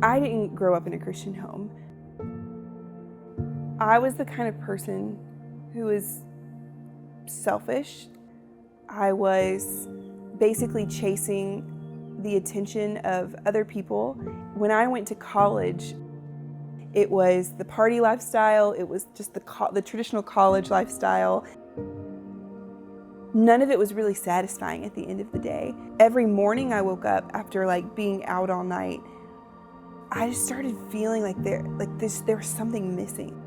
I didn't grow up in a Christian home. I was the kind of person who was selfish. I was basically chasing the attention of other people. When I went to college, it was the party lifestyle, it was just the traditional college lifestyle. None of it was really satisfying at the end of the day. Every morning I woke up after being out all night, I just started feeling like there was something missing.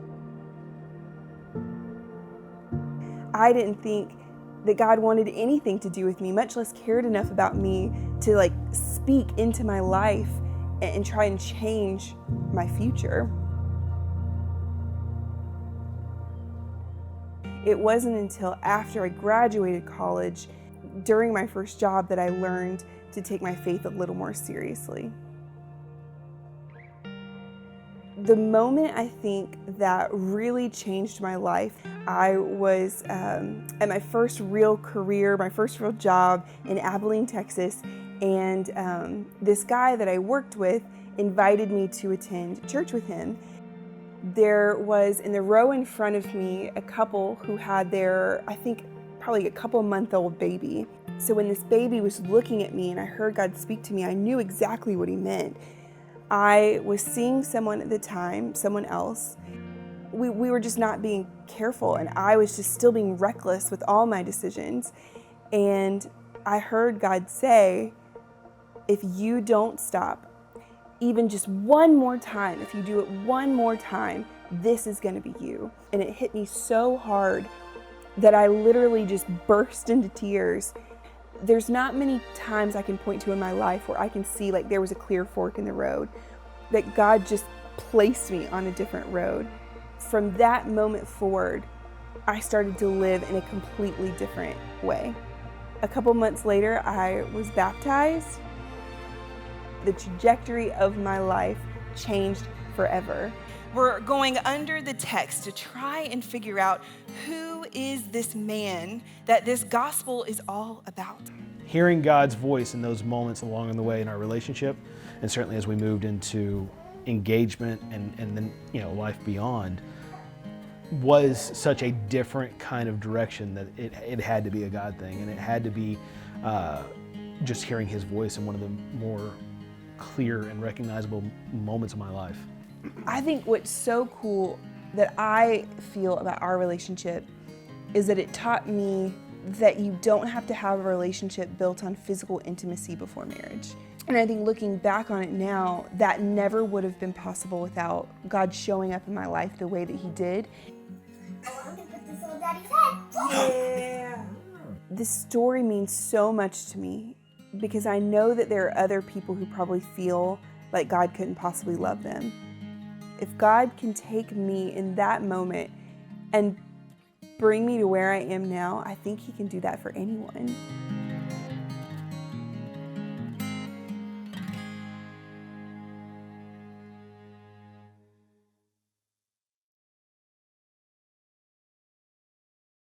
I didn't think that God wanted anything to do with me, much less cared enough about me to speak into my life and try and change my future. It wasn't until after I graduated college, during my first job, that I learned to take my faith a little more seriously. The moment I think that really changed my life, I was at my first real career, my first real job in Abilene, Texas, and this guy that I worked with invited me to attend church with him. There was, in the row in front of me, a couple who had their, I think, probably a couple-month-old baby. So when this baby was looking at me and I heard God speak to me, I knew exactly what he meant. I was seeing someone at the time, someone else. We were just not being careful, and I was just still being reckless with all my decisions. And I heard God say, if you don't stop, even just one more time, if you do it one more time, this is gonna be you. And it hit me so hard that I literally just burst into tears. There's not many times I can point to in my life where I can see there was a clear fork in the road, that God just placed me on a different road. From that moment forward, I started to live in a completely different way. A couple months later, I was baptized. The trajectory of my life changed forever. We're going under the text to try and figure out who is this man that this gospel is all about. Hearing God's voice in those moments along the way in our relationship, and certainly as we moved into engagement and then life beyond, was such a different kind of direction that it had to be a God thing, and it had to be just hearing his voice in one of the more clear and recognizable moments of my life. I think what's so cool that I feel about our relationship is that it taught me that you don't have to have a relationship built on physical intimacy before marriage. And I think looking back on it now, that never would have been possible without God showing up in my life the way that he did. I want to put this on Daddy's head. Yeah. This story means so much to me because I know that there are other people who probably feel like God couldn't possibly love them. If God can take me in that moment and bring me to where I am now, I think he can do that for anyone.